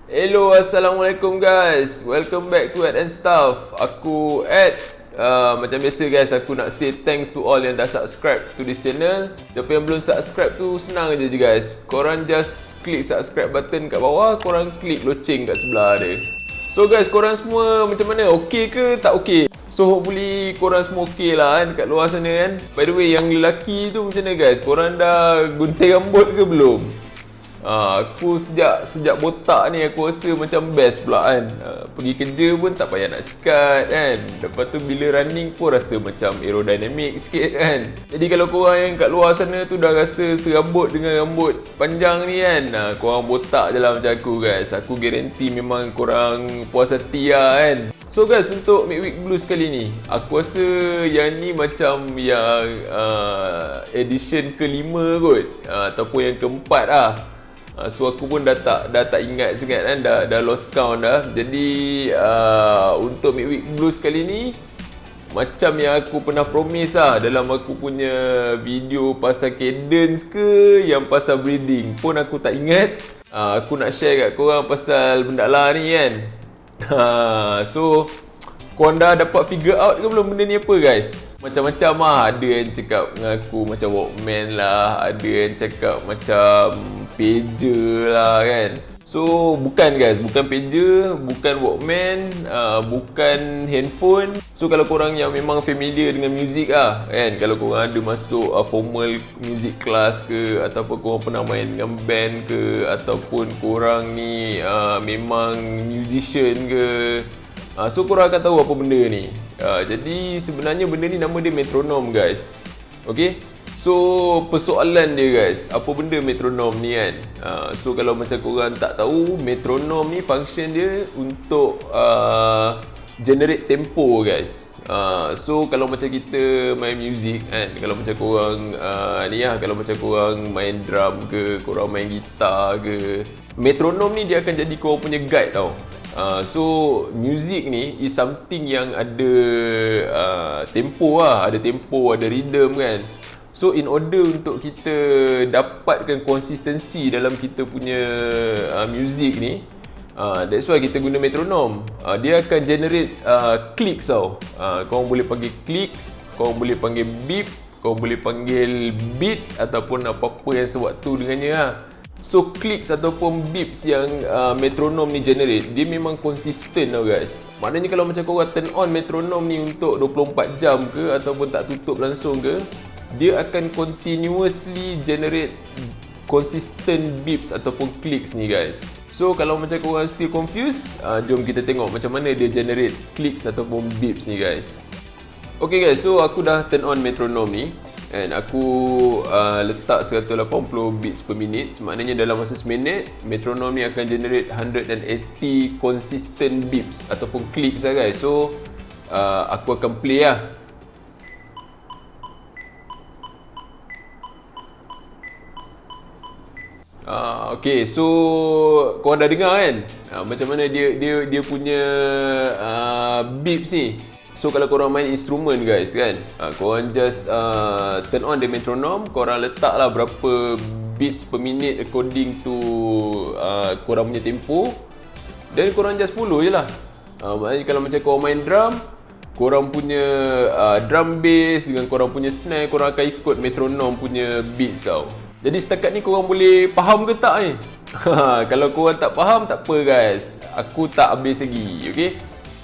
Hello, Assalamualaikum guys. Welcome back to Ed and Stuff. Aku Ed. Macam biasa guys, aku nak say thanks to all yang dah subscribe to this channel. Siapa yang belum subscribe tu senang je guys. Korang just klik subscribe button kat bawah, korang klik loceng kat sebelah dia. So guys, korang semua macam mana? Okay ke tak okay? So hopefully korang semua okay lah kan kat luar sana kan. By the way, yang lelaki tu macam mana guys? Korang dah gunting rambut ke belum? Aku sejak botak ni aku rasa macam best pula kan. Pergi kerja pun tak payah nak sikat kan. Lepas tu bila running pun rasa macam aerodynamic sikit kan. Jadi kalau korang yang kat luar sana tu dah rasa serabut dengan rambut panjang ni kan, korang botak je lah macam aku guys. Aku guarantee memang korang puas hati lah kan. So guys, untuk Midweek Blues kali ni, aku rasa yang ni macam yang edition kelima kot, ataupun yang keempat lah. So aku pun dah tak ingat sangat kan, dah lost count dah. Jadi untuk Midweek Blues kali ni, macam yang aku pernah promise lah dalam aku punya video pasal cadence ke yang pasal breathing pun aku tak ingat. Aku nak share kat korang pasal benda lah ni kan. So korang dah dapat figure out ke belum benda ni apa guys? Macam-macam lah. Ada yang cakap dengan aku macam Walkman lah, ada yang cakap macam pager lah kan. So bukan guys, bukan pager, bukan Walkman, bukan handphone. So kalau korang yang memang familiar dengan muzik lah kan, kalau korang ada masuk formal music class ke, ataupun korang pernah main dengan band ke, ataupun korang ni memang musician ke, so korang akan tahu apa benda ni. Jadi sebenarnya benda ni nama dia metronom guys. Okay, so persoalan dia guys, apa benda metronom ni kan. So kalau macam korang tak tahu, metronom ni function dia untuk generate tempo guys. So kalau macam kita main music kan, kalau macam korang ni lah, kalau macam korang main drum ke, korang main gitar ke, metronom ni dia akan jadi korang punya guide tau. So music ni is something yang ada tempo lah, ada tempo, ada rhythm kan. So in order untuk kita dapatkan konsistensi dalam kita punya music ni, that's why kita guna metronom. Dia akan generate clicks tau. Korang boleh panggil clicks, korang boleh panggil beep, korang boleh panggil beat, ataupun apa-apa yang sewaktu dengannya lah. So clicks ataupun beeps yang metronom ni generate, dia memang konsisten tau guys. Maknanya kalau macam korang turn on metronom ni untuk 24 jam ke, ataupun tak tutup langsung ke, dia akan continuously generate consistent beeps ataupun clicks ni guys. So kalau macam korang still confused, jom kita tengok macam mana dia generate clicks ataupun beeps ni guys. Okay guys, so aku dah turn on metronom ni and aku letak 180 beats per minute. Maknanya dalam masa seminit, metronom ni akan generate 180 consistent beeps ataupun clicks lah guys. So aku akan play lah. Okay, so korang dah dengar kan macam mana dia punya beeps ni. So kalau korang main instrumen guys kan, korang just turn on the metronom, korang letak lah berapa beats per minute according to korang punya tempo, dan korang just follow je lah. Maknanya kalau macam korang main drum, korang punya drum bass dengan korang punya snare, korang akan ikut metronom punya beats tau. Jadi setakat ni korang boleh faham ke tak ni? Kalau korang tak faham, tak apa guys, aku tak habis lagi, okay?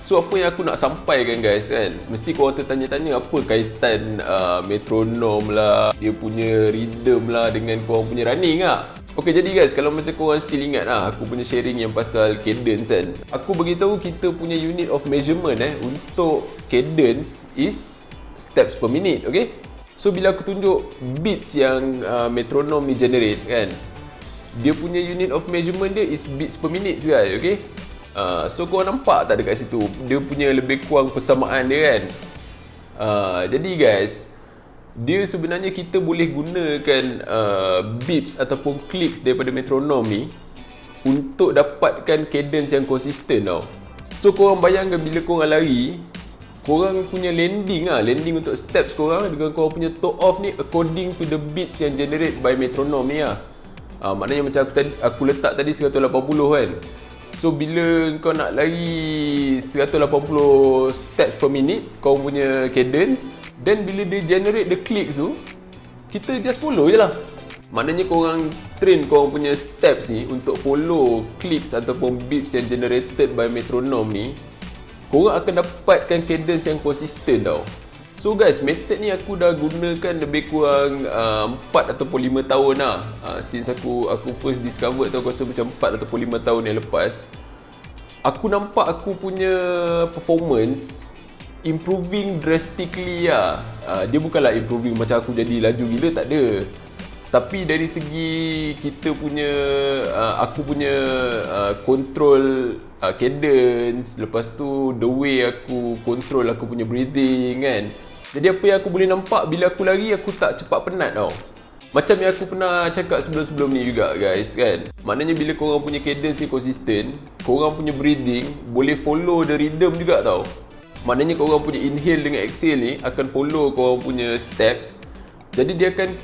So apa yang aku nak sampaikan guys kan, mesti korang tertanya-tanya apa kaitan metronom lah, dia punya rhythm lah dengan korang punya running lah. Okay, jadi guys, kalau macam korang still ingat lah aku punya sharing yang pasal cadence kan, aku beritahu kita punya unit of measurement untuk cadence is steps per minute, okay? So bila aku tunjuk beats yang metronom ni generate kan, dia punya unit of measurement dia is beats per minute guys, okay? So korang nampak tak dekat situ dia punya lebih kurang persamaan dia kan. Jadi guys, dia sebenarnya kita boleh gunakan beeps ataupun clicks daripada metronom ni untuk dapatkan cadence yang konsisten tau. So korang bayangkan bila korang lari, korang punya landing untuk steps korang dengan korang punya toe off ni according to the beats yang generate by metronom ni lah. Maknanya macam aku letak tadi 180 kan. So bila kau nak lari 180 steps per minute kau punya cadence, then bila dia generate the clicks tu, kita just follow je lah. Maknanya korang train korang punya steps ni untuk follow clicks ataupun beats yang generated by metronome ni, korang akan dapatkan cadence yang konsisten tau. So guys, method ni aku dah gunakan lebih kurang 4 ataupun 5 tahun lah. Since aku first discover tu, aku rasa macam 4 ataupun 5 tahun yang lepas. Aku nampak aku punya performance improving drastically lah. Dia bukanlah improving macam aku jadi laju gila, tak ada. Tapi dari segi kita punya, aku punya control cadence, lepas tu the way aku control aku punya breathing kan. Jadi apa yang aku boleh nampak bila aku lari, aku tak cepat penat tau. Macam yang aku pernah cakap sebelum-sebelum ni juga guys kan. Maknanya bila korang punya cadence ni konsisten, korang punya breathing boleh follow the rhythm juga tau. Maknanya korang punya inhale dengan exhale ni akan follow korang punya steps. Jadi dia akan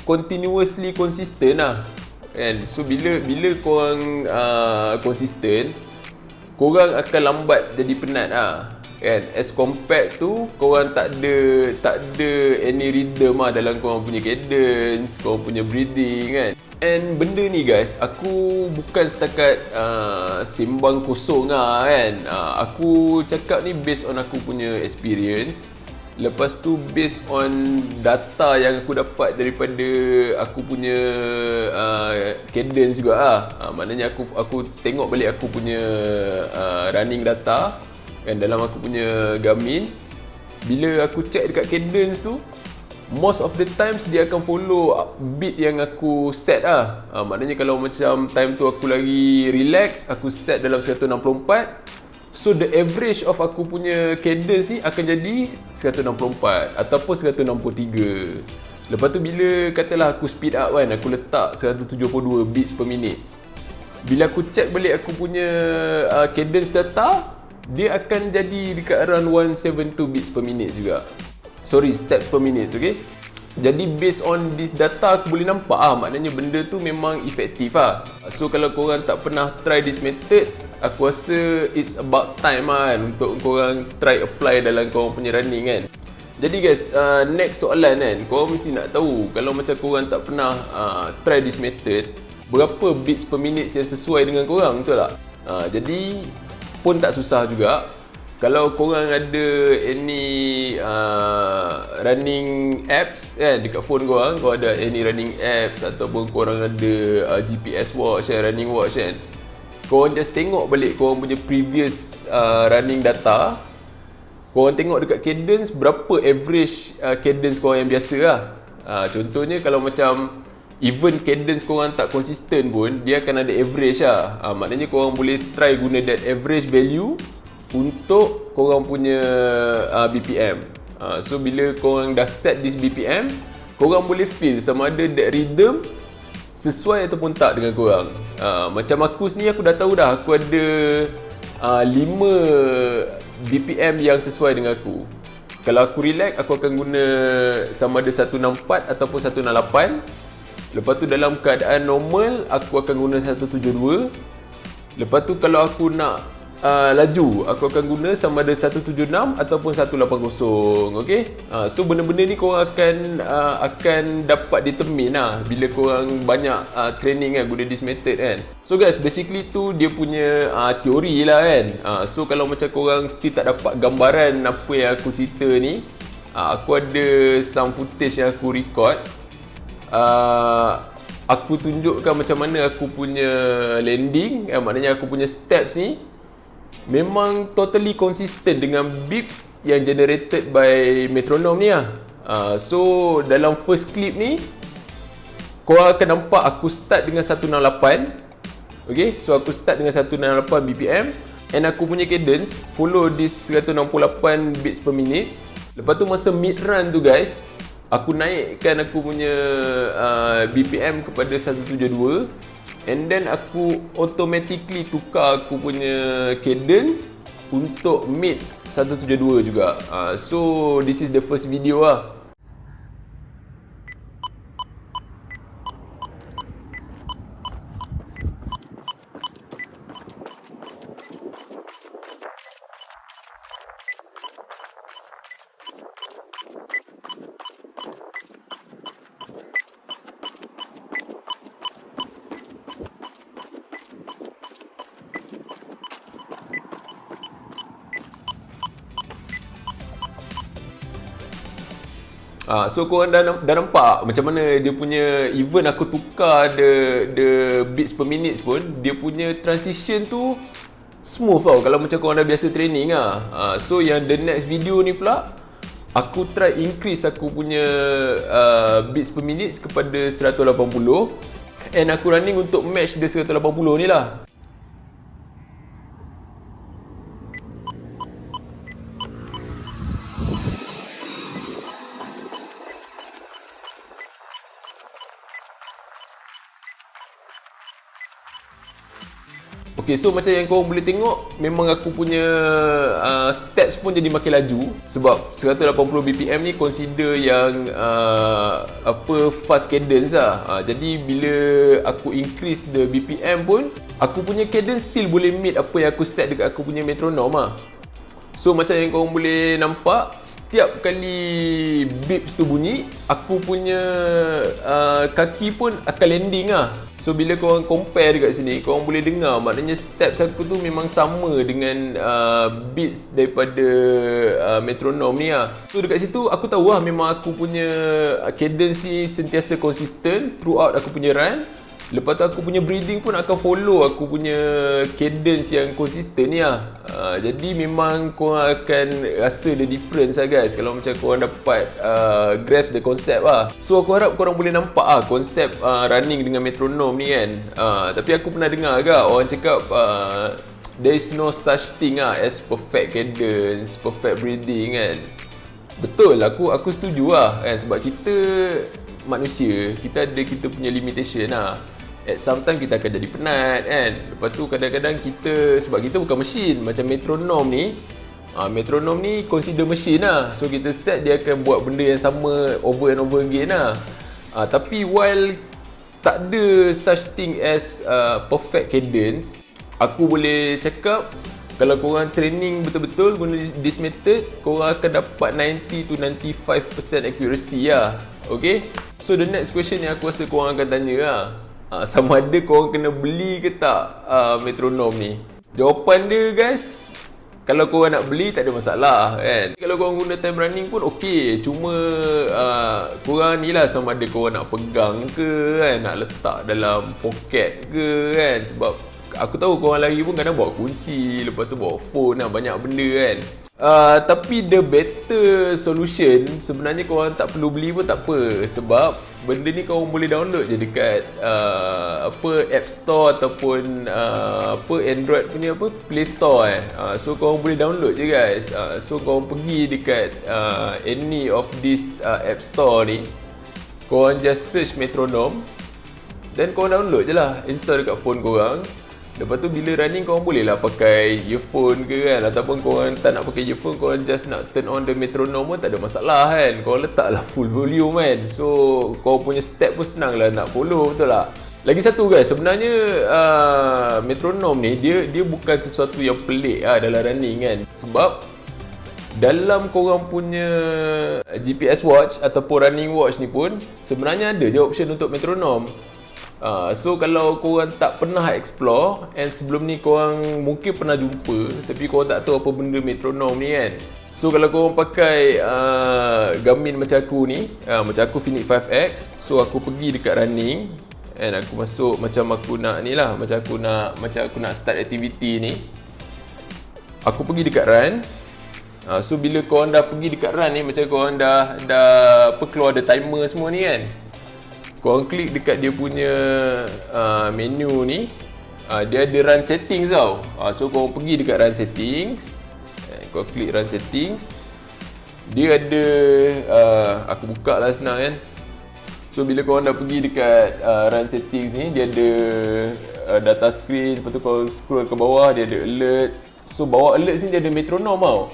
continuously konsisten lah kan. So bila korang konsisten, korang akan lambat jadi penat lah kan, as compared tu korang tak ada any rhythm lah dalam korang punya cadence, korang punya breathing kan. And benda ni guys, aku bukan setakat sembang kosong lah kan. Aku cakap ni based on aku punya experience. Lepas tu based on data yang aku dapat daripada aku punya cadence juga lah. Maknanya aku tengok balik aku punya running data kan, dalam aku punya Garmin. Bila aku check dekat cadence tu, most of the times dia akan follow beat yang aku set lah. Maknanya kalau macam time tu aku lagi relax, aku set dalam 164. So the average of aku punya cadence ni akan jadi 164 ataupun 163. Lepas tu bila katalah aku speed up kan, aku letak 172 beats per minute. Bila aku check balik aku punya cadence data, dia akan jadi dekat around 172 beats per minute juga. Sorry, steps per minute, okay? Jadi based on this data aku boleh nampak maknanya benda tu memang efektif lah. So kalau korang tak pernah try this method, aku rasa it's about time kan untuk korang try apply dalam korang punya running kan. Jadi guys, next soalan kan, korang mesti nak tahu kalau macam korang tak pernah try this method, berapa beats per minute yang sesuai dengan korang, betul tak? Jadi pun tak susah juga. Kalau korang ada any running apps kan dekat phone korang, kalau ada any running apps ataupun korang ada GPS watch kan, running watch kan, korang just tengok balik korang punya previous running data. Korang tengok dekat cadence, berapa average cadence korang yang biasa lah. Contohnya kalau macam even cadence korang tak konsisten pun, dia akan ada average lah. Maknanya korang boleh try guna that average value untuk korang punya BPM. So bila korang dah set this BPM, korang boleh feel sama ada that rhythm sesuai ataupun tak dengan korang. Macam aku sendiri, aku dah tahu dah aku ada 5 BPM yang sesuai dengan aku. Kalau aku relax, aku akan guna sama ada 164 ataupun 168. Lepas tu dalam keadaan normal, aku akan guna 172. Lepas tu kalau aku nak laju, aku akan guna sama ada 176 ataupun 180. Okay? So benda-benda ni korang akan dapat determine lah bila korang banyak training kan guna this method kan. So guys, basically tu dia punya teori lah kan. So kalau macam korang still tak dapat gambaran apa yang aku cerita ni, aku ada some footage yang aku record. Aku tunjukkan macam mana aku punya landing, maknanya aku punya steps ni memang totally consistent dengan beats yang generated by metronome ni lah. So dalam first clip ni, korang akan nampak aku start dengan 168. Okay, so aku start dengan 168 BPM and aku punya cadence follow this 168 beats per minute. Lepas tu masa mid run tu guys, aku naikkan aku punya BPM kepada 172. And then aku automatically tukar aku punya cadence untuk mid 172 juga. So this is the first video lah. So korang dah nampak macam mana dia punya, even aku tukar the beats per minute pun, dia punya transition tu smooth tau kalau macam korang dah biasa training So yang the next video ni pula, aku try increase aku punya beats per minute kepada 180, and aku running untuk match dia 180 ni lah. Okay, so macam yang korang boleh tengok, memang aku punya steps pun jadi makin laju. Sebab 180 BPM ni consider yang fast cadence lah. Jadi bila aku increase the BPM pun, aku punya cadence still boleh meet apa yang aku set dekat aku punya metronom lah. So macam yang korang boleh nampak, setiap kali beeps tu bunyi, aku punya kaki pun akan landing lah. So bila korang compare dekat sini, korang boleh dengar maknanya steps aku tu memang sama dengan beats daripada metronom ni lah. So dekat situ aku tahu lah memang aku punya cadence ni sentiasa konsisten throughout aku punya run. Lepas tu aku punya breathing pun akan follow aku punya cadence yang konsisten ni lah. Jadi memang korang akan rasa the difference lah guys, kalau macam korang dapat grasp the concept lah. So aku harap korang boleh nampak lah konsep running dengan metronom ni kan. Tapi aku pernah dengar agak orang cakap there is no such thing lah as perfect cadence, perfect breathing kan. Betul, aku setuju lah kan, sebab kita manusia, kita ada kita punya limitation lah. At some time kita akan jadi penat kan. Lepas tu kadang-kadang kita, sebab kita bukan mesin macam metronom ni. Metronom ni consider mesin lah. So kita set dia akan buat benda yang sama over and over again lah. Tapi while tak ada such thing as perfect cadence, aku boleh cakap kalau korang training betul-betul guna this method, korang akan dapat 90 to 95% accuracy lah. Okay, so the next question yang aku rasa korang akan tanya lah, sama ada korang kena beli ke tak metronom ni. Jawapan dia guys, kalau korang nak beli tak ada masalah kan. Kalau korang guna time running pun okey. Cuma korang ni lah sama ada korang nak pegang ke kan, nak letak dalam poket ke kan. Sebab aku tahu korang lari pun kadang bawa kunci, lepas tu bawa phone lah, banyak benda kan. Tapi the better solution sebenarnya korang tak perlu beli pun tak apa. Sebab benda ni korang boleh download je dekat App Store ataupun Android punya Play Store So korang boleh download je guys. So korang pergi dekat any of this App Store ni, korang just search metronom, then korang download je lah, install dekat phone korang. Lepas tu bila running korang boleh lah pakai earphone ke kan, ataupun korang tak nak pakai earphone, korang just nak turn on the metronom pun tak ada masalah kan. Korang letak lah full volume kan. So korang punya step pun senang lah nak follow, betul tak? Lagi satu guys, sebenarnya metronom ni dia bukan sesuatu yang pelik dalam running kan. Sebab dalam korang punya GPS watch ataupun running watch ni pun sebenarnya ada je option untuk metronom. So kalau korang tak pernah explore and sebelum ni korang mungkin pernah jumpa tapi korang tak tahu apa benda metronom ni kan. So kalau korang pakai Garmin macam aku ni, macam aku Phoenix 5X, so aku pergi dekat running and aku masuk macam aku nak ni lah, macam aku nak start activity ni, aku pergi dekat run. So bila korang dah pergi dekat run ni, macam korang dah keluar ada timer semua ni kan, korang klik dekat dia punya menu ni, dia ada run settings tau. So korang pergi dekat run settings, korang klik run settings, dia ada aku buka lah senang kan. So bila korang dah pergi dekat run settings ni, dia ada data screen. Lepas tu korang scroll ke bawah, dia ada alerts. So bawah alerts ni dia ada metronom tau.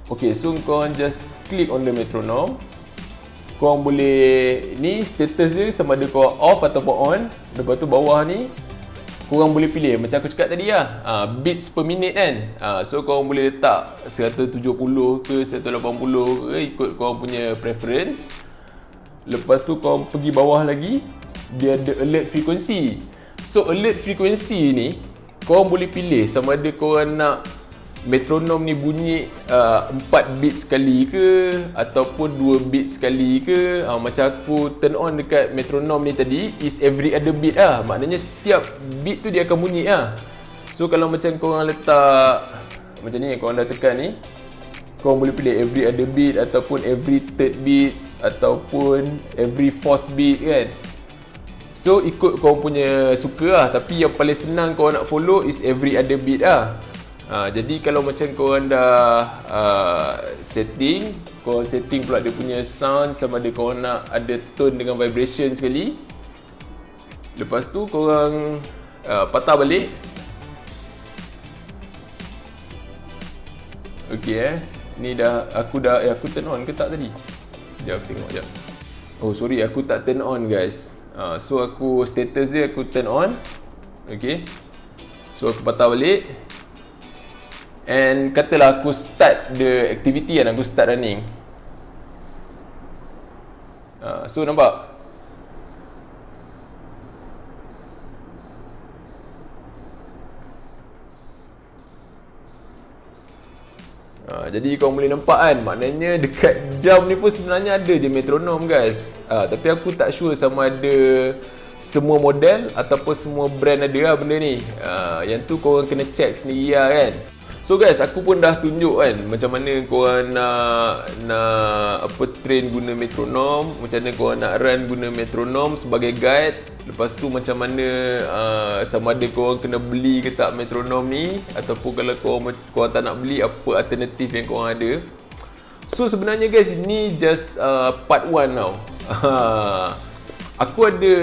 Okay, so korang just click on the metronom. Korang boleh, ni status dia sama ada korang off ataupun on. Lepas tu bawah ni korang boleh pilih macam aku cakap tadi lah, beats per minute kan. So korang boleh letak 170 ke 180 ke, ikut korang punya preference. Lepas tu korang pergi bawah lagi, dia ada alert frequency. So alert frequency ni korang boleh pilih sama ada korang nak metronom ni bunyi 4 beat sekali ke ataupun 2 beat sekali ke. Macam aku turn on dekat metronom ni tadi is every other beat lah. Maknanya setiap beat tu dia akan bunyi lah. So kalau macam korang letak macam ni, korang dah tekan ni, korang boleh pilih every other beat ataupun every third beats ataupun every fourth beat kan. So ikut korang punya suka lah. Tapi yang paling senang korang nak follow is every other beat lah. Jadi kalau macam korang dah setting, korang setting pula dia punya sound, sama ada korang nak ada tone dengan vibration sekali. Lepas tu korang patah balik. Okay ni dah aku turn on ke tak tadi? Sekejap aku tengok sekejap. Oh sorry, aku tak turn on guys. So aku status dia aku turn on. Okay, so aku patah balik. And katalah aku start the activity kan, aku start running. So nampak? Jadi korang boleh nampak kan, maknanya dekat jam ni pun sebenarnya ada je metronom guys. Tapi aku tak sure sama ada semua model ataupun semua brand ada lah benda ni. Yang tu korang kena check sendiri lah kan. So guys, aku pun dah tunjuk kan macam mana korang nak train guna metronom, macam mana korang nak run guna metronom sebagai guide. Lepas tu macam mana sama ada korang kena beli ke tak metronom ni, ataupun kalau korang tak nak beli, apa alternatif yang korang ada. So sebenarnya guys, ini just part 1 tau. Aku ada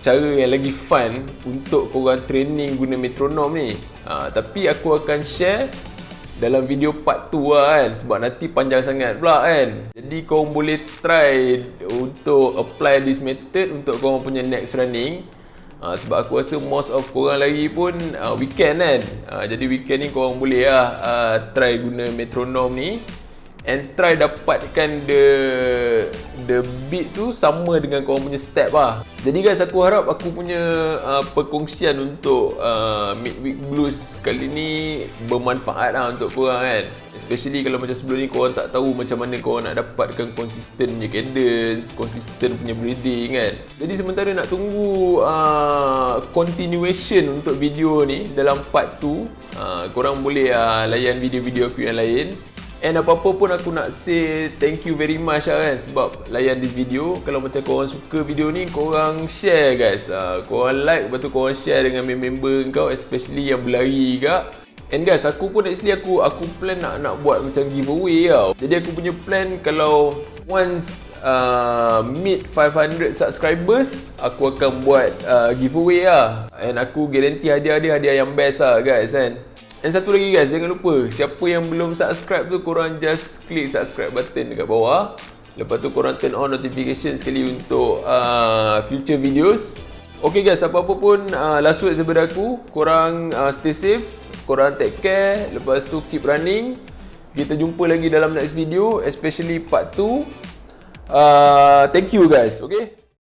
cara yang lagi fun untuk korang training guna metronom ni. Tapi aku akan share dalam video part 2 lah kan, sebab nanti panjang sangat pula kan. Jadi korang boleh try untuk apply this method untuk korang punya next running. Sebab aku rasa most of korang lagi pun weekend kan. Jadi weekend ni korang boleh lah try guna metronom ni and try dapatkan the beat tu sama dengan korang punya step lah. Jadi guys, aku harap aku punya perkongsian untuk Midweek Blues kali ni bermanfaat lah untuk korang kan. Especially kalau macam sebelum ni korang tak tahu macam mana korang nak dapatkan konsisten punya cadence, konsisten punya breathing kan. Jadi sementara nak tunggu continuation untuk video ni dalam part 2, korang boleh layan video-video aku yang lain. And apa-apa pun aku nak say thank you very much lah kan, sebab layan this video. Kalau macam korang suka video ni, korang share guys. Korang like, lepas tu korang share dengan member kau, especially yang berlari kak. And guys, aku pun actually aku plan nak buat macam giveaway tau. Jadi aku punya plan kalau once meet 500 subscribers, aku akan buat giveaway lah. And aku guarantee hadiah yang best lah guys kan. Dan satu lagi guys, jangan lupa, siapa yang belum subscribe tu, korang just klik subscribe button dekat bawah. Lepas tu korang turn on notification sekali untuk future videos. Okay guys, apa-apa pun last words daripada aku, korang stay safe, korang take care. Lepas tu keep running. Kita jumpa lagi dalam next video, especially part 2. Thank you guys, okay?